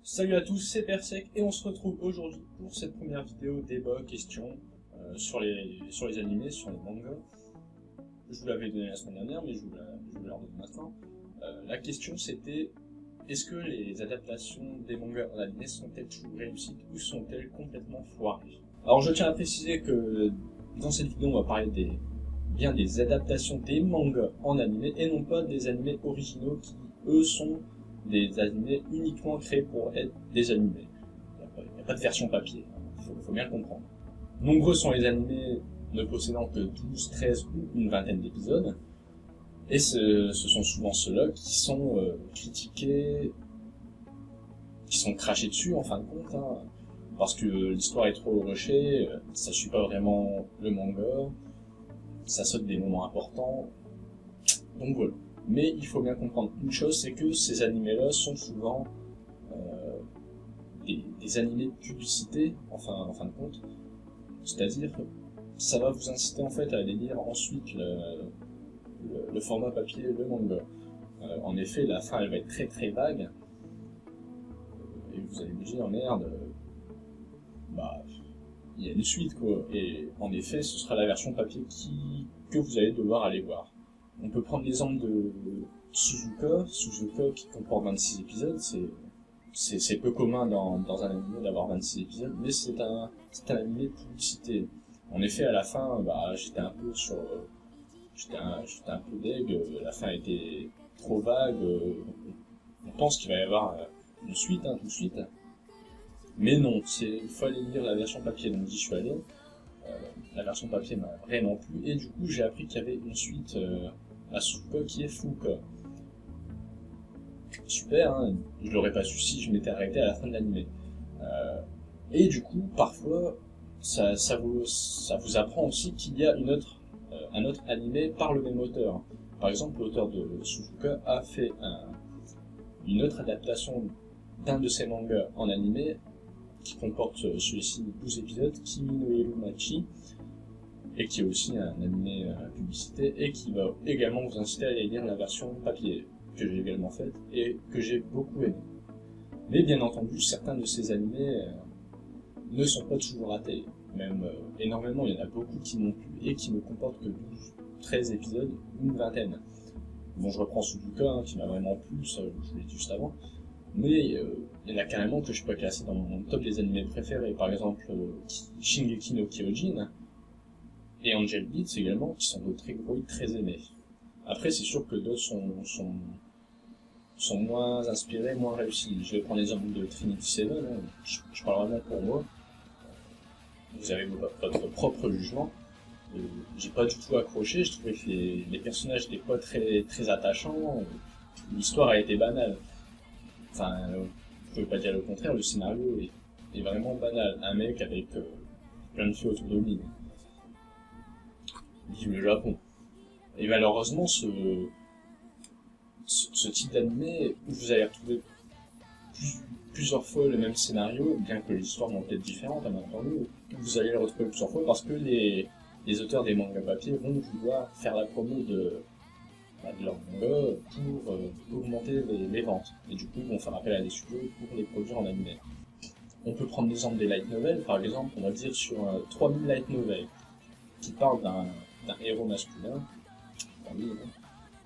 Salut à tous, c'est Persec et on se retrouve aujourd'hui pour cette première vidéo débat question sur les animés, sur les mangas. Je vous l'avais donné la semaine dernière, mais je vous la redonne maintenant. La question c'était, est-ce que les adaptations des mangas en animé sont-elles toujours réussies ou sont-elles complètement foirées? Alors je tiens à préciser que dans cette vidéo on va parler bien des adaptations des mangas en animé et non pas des animés originaux qui eux sont des animés uniquement créés pour être des animés. Il n'y a pas de version papier, faut bien le comprendre. Nombreux sont les animés ne possédant que 12, 13 ou une vingtaine d'épisodes, et ce sont souvent ceux-là qui sont critiqués, qui sont crachés dessus en fin de compte, parce que l'histoire est trop rushée, ça suit pas vraiment le manga, ça saute des moments importants, donc voilà. Mais il faut bien comprendre une chose, c'est que ces animés-là sont souvent des animés de publicité, en fin de compte. C'est-à-dire que ça va vous inciter en fait à aller lire ensuite le format papier, le manga. En effet, la fin elle va être très très vague, et vous allez vous dire merde, il y a une suite quoi. Et en effet, ce sera la version papier que vous allez devoir aller voir. On peut prendre l'exemple de Suzuka qui comporte 26 épisodes, c'est peu commun dans un animé d'avoir 26 épisodes, mais c'est un animé de publicité. En effet, à la fin, j'étais un peu deg, la fin était trop vague, on pense qu'il va y avoir une suite, tout de suite. Mais non, il faut aller lire la version papier, donc j'y suis allé. La version papier m'a vraiment plu, et du coup j'ai appris qu'il y avait une suite à Suzuka qui est Fuuka. Super, je l'aurais pas su si je m'étais arrêté à la fin de l'animé. Et du coup, parfois, ça vous apprend aussi qu'il y a un autre animé par le même auteur. Par exemple, l'auteur de Suzuka a fait une autre adaptation d'un de ses mangas en animé, qui comporte celui-ci 12 épisodes, Kimi no Iru Machi, et qui est aussi un animé publicité, et qui va également vous inciter à aller lire la version papier, que j'ai également faite, et que j'ai beaucoup aimé. Mais bien entendu, certains de ces animés ne sont pas toujours ratés, même énormément, il y en a beaucoup qui n'ont plus, et qui ne comportent que 12, 13 épisodes, une vingtaine. Bon, je reprends Suzuka, qui m'a vraiment plu, ça je l'ai dit juste avant, mais il y en a carrément que je peux classer dans mon top des animés préférés, par exemple Shingeki no Kyojin et Angel Beats également, qui sont de très gros et très aimés. Après, c'est sûr que d'autres sont moins inspirés, moins réussis. Je vais prendre l'exemple de Trinity Seven, je parle vraiment pour moi. Vous avez votre propre jugement. J'ai pas du tout accroché, je trouvais que les personnages n'étaient pas très, très attachants, l'histoire a été banale. Enfin, vous pouvez pas dire le contraire, le scénario est vraiment banal. Un mec avec plein de filles autour de lui. Vive le Japon. Et malheureusement, ce type d'animé, où vous allez retrouver plusieurs fois le même scénario, bien que les histoires vont être différentes, bien entendu, vous allez le retrouver plusieurs fois parce que les auteurs des mangas papier vont vouloir faire la promo de leur manga pour augmenter les ventes. Et du coup, ils vont faire appel à des studios pour les produire en animé. On peut prendre l'exemple des light novels, par exemple, on va dire sur 3000 light novels, qui parlent d'un héros masculin,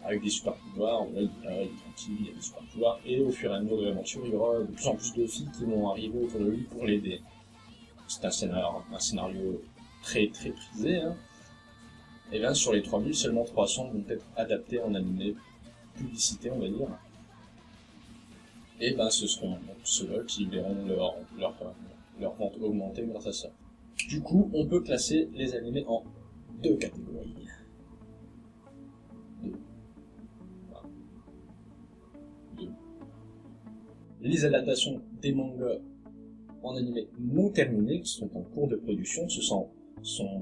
avec des super pouvoirs, il est tranquille, il a des super pouvoirs, et au fur et à mesure de l'aventure, il y aura de plus en plus de filles qui vont arriver autour de lui pour l'aider. C'est un scénario très très prisé, Et bien sur les 3000, seulement 300 vont être adaptés en animé, publicité on va dire. Et ben ce seront ceux-là qui verront leur vente augmenter grâce à ça. Du coup, on peut classer les animés en deux catégories. Les adaptations des mangas en animé non terminés, qui sont en cours de production, sont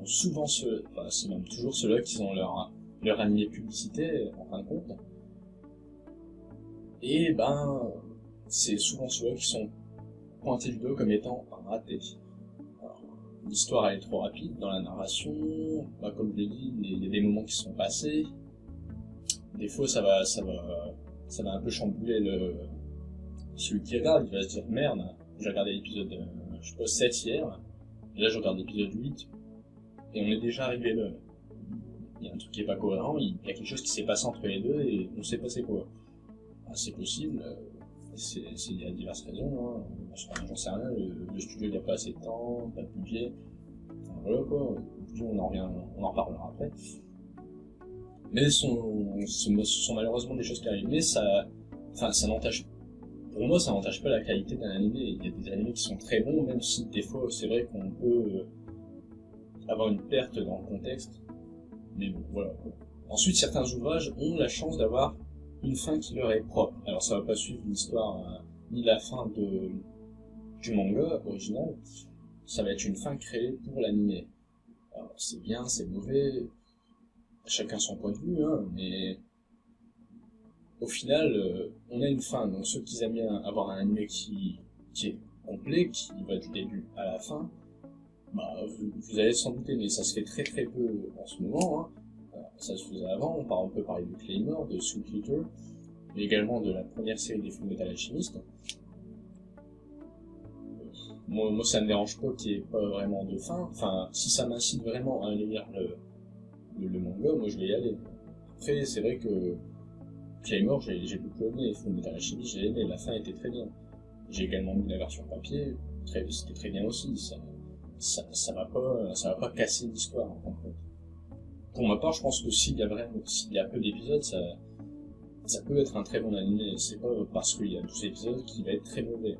souvent ceux, c'est même toujours ceux-là qui ont leur animé publicité, en fin de compte. Et c'est souvent ceux-là qui sont pointés du doigt comme étant ratés. L'histoire elle est trop rapide dans la narration, comme je l'ai dit, il y a des moments qui sont passés. Des fois ça va un peu chambouler celui qui regarde, il va se dire merde, j'ai regardé l'épisode, je sais pas, 7 hier, et là je regarde l'épisode 8, et on est déjà arrivé là. Il y a un truc qui est pas cohérent, il y a quelque chose qui s'est passé entre les deux, et on sait pas c'est quoi. Ah, c'est possible, il y a diverses raisons, hein. J'en sais rien, le studio il a pas assez de temps, pas de budget, enfin voilà quoi, on en reparlera après. Mais ce sont malheureusement des choses qui arrivent, mais ça n'entache, pour moi ça n'entache pas la qualité d'un animé. Il y a des animés qui sont très bons, même si des fois c'est vrai qu'on peut avoir une perte dans le contexte, mais bon voilà quoi. Ensuite, certains ouvrages ont la chance d'avoir une fin qui leur est propre. Alors ça va pas suivre l'histoire ni la fin du manga original, ça va être une fin créée pour l'animé. Alors c'est bien, c'est mauvais, chacun son point de vue, hein, mais au final, on a une fin. Donc ceux qui aiment bien avoir un anime qui est complet, qui va du début à la fin, bah, vous allez s'en douter, mais ça se fait très très peu en ce moment. Hein. Ça se faisait avant, on peut parler de Claymore, de Soul Eater, mais également de la première série des Fullmetal Alchemist. Moi, ça me dérange pas qu'il n'y ait pas vraiment de fin. Enfin, si ça m'incite vraiment à aller lire le manga, moi je vais y aller. Après, c'est vrai que Claymore, j'ai beaucoup aimé, Fullmetal Alchemist, j'ai aimé, la fin était très bien. J'ai également mis la version papier, c'était très bien aussi, ça va pas casser l'histoire en fait. Pour ma part, je pense que s'il y a peu d'épisodes, ça peut être un très bon animé, c'est pas parce qu'il y a 12 épisodes qu'il va être très mauvais.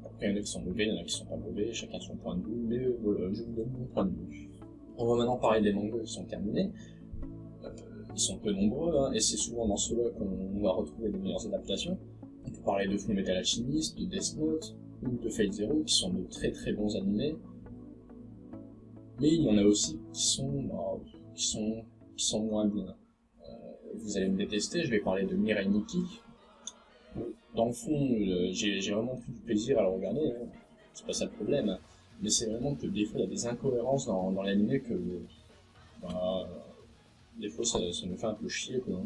Après, il y en a qui sont mauvais, il y en a qui sont pas mauvais, chacun son point de vue, mais voilà, je vous donne mon point de vue. On va maintenant parler des mangas qui sont terminés. Ils sont peu nombreux, hein, et c'est souvent dans ceux-là qu'on va retrouver les meilleures adaptations. On peut parler de Fullmetal Alchemist, de Death Note, ou de Fate Zero, qui sont de très très bons animés. Mais il y en a aussi qui sont moins bien. Vous allez me détester, je vais parler de Mirai Nikki. Dans le fond, j'ai vraiment plus de plaisir à le regarder, hein. C'est pas ça le problème. Hein. Mais c'est vraiment que des fois il y a des incohérences dans l'animé que bah, des fois ça me fait un peu chier quoi.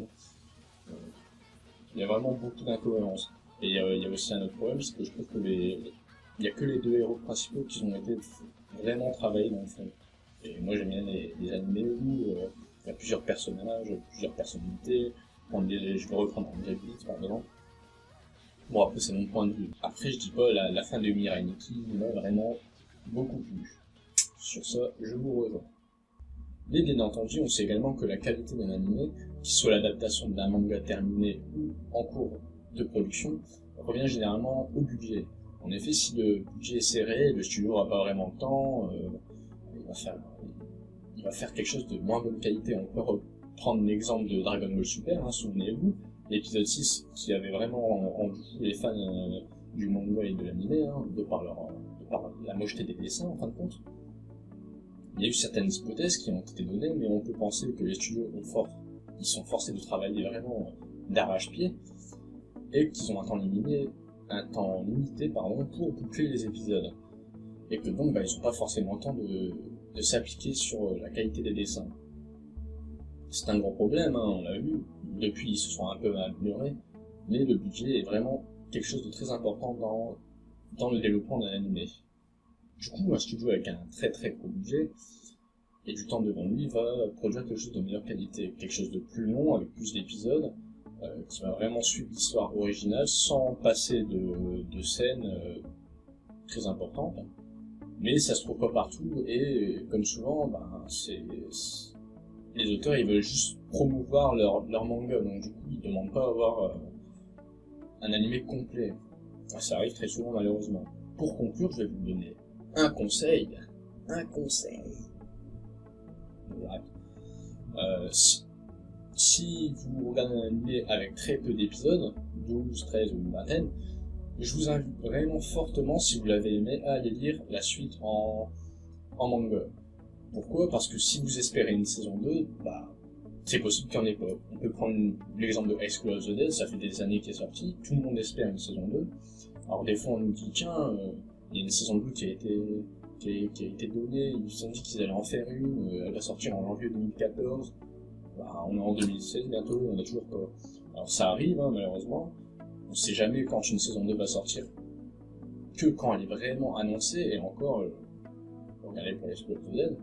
Il y a vraiment beaucoup d'incohérences. Et il y a aussi un autre problème, c'est que je trouve que il y a que les deux héros principaux qui ont été vraiment travaillés dans le fond. Et moi j'aime bien les animés où il y a plusieurs personnages, plusieurs personnalités. Je vais reprendre André Blitz par exemple. Bon après c'est mon point de vue. Après je dis pas la fin de Mirai Nikki m'a vraiment beaucoup plu. Sur ça, je vous rejoins. Mais bien entendu, on sait également que la qualité d'un animé, qu'il soit l'adaptation d'un manga terminé ou en cours de production, revient généralement au budget. En effet, si le budget est serré, le studio n'aura pas vraiment le temps, il va faire quelque chose de moins bonne qualité. On peut reprendre l'exemple de Dragon Ball Super, hein, souvenez-vous, l'épisode 6 qui avait vraiment rendu les fans du manga et de l'anime, hein, de par la mocheté des dessins en fin de compte. Il y a eu certaines hypothèses qui ont été données, mais on peut penser que les studios ils sont forcés de travailler vraiment d'arrache-pied, et qu'ils ont un temps limité pour boucler les épisodes. Et que donc, ils n'ont pas forcément le temps de s'appliquer sur la qualité des dessins. C'est un gros problème, hein, on l'a vu. Depuis, ils se sont un peu améliorés, mais le budget est vraiment quelque chose de très important dans le développement d'un animé. Du coup, un studio avec un très très gros budget et du temps devant lui va produire quelque chose de meilleure qualité, quelque chose de plus long, avec plus d'épisodes, qui va vraiment suivre l'histoire originale sans passer de scènes très importantes. Mais ça se trouve pas partout et comme souvent, les auteurs ils veulent juste promouvoir leur manga, donc du coup ils demandent pas à avoir un animé complet. Ça arrive très souvent malheureusement. Pour conclure, je vais vous donner un conseil. Voilà. Si vous regardez un animé avec très peu d'épisodes, 12, 13 ou une vingtaine, je vous invite vraiment fortement, si vous l'avez aimé, à aller lire la suite en manga. Pourquoi ? Parce que si vous espérez une saison 2, c'est possible qu'il n'y en ait pas. On peut prendre l'exemple de High School of the Dead, ça fait des années qu'il est sorti, tout le monde espère une saison 2. Alors des fois on nous dit, tiens, il y a une saison 2 qui a été donnée, ils ont dit qu'ils allaient en faire une, elle va sortir en janvier 2014, on est en 2016 bientôt, on n'a toujours pas. Alors ça arrive, hein, malheureusement, On sait jamais quand une saison 2 va sortir, que quand elle est vraiment annoncée, et encore, regardez pour les Scrolls of Dead.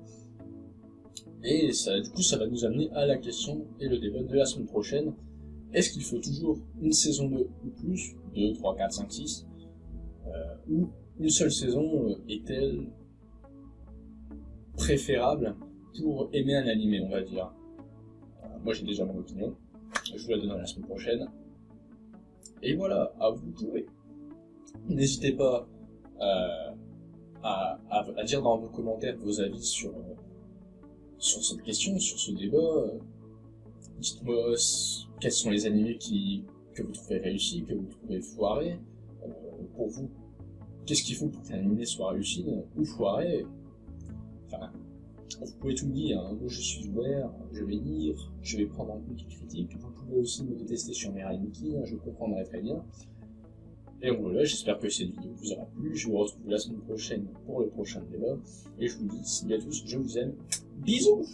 Et ça, du coup, ça va nous amener à la question et le débat de la semaine prochaine. Est-ce qu'il faut toujours une saison 2 ou plus, 2, 3, 4, 5, 6, ou une seule saison est-elle préférable pour aimer un animé, on va dire. Moi j'ai déjà mon opinion, je vous la donnerai la semaine prochaine. Et voilà, à vous de jouer. N'hésitez pas à dire dans vos commentaires vos avis sur cette question, sur ce débat. Dites-moi quels sont les animés que vous trouvez réussis, que vous trouvez foirés. Pour vous, qu'est-ce qu'il faut pour qu'un animé soit réussi ou foiré? Enfin, vous pouvez tout me dire, hein. Moi je suis ouvert, je vais lire, je vais prendre en compte les critiques. Vous pouvez aussi me détester sur mes Mickey, hein, je comprendrai très bien. Et donc voilà, j'espère que cette vidéo vous aura plu. Je vous retrouve la semaine prochaine pour le prochain débat. Et je vous dis, salut à tous, je vous aime, bisous!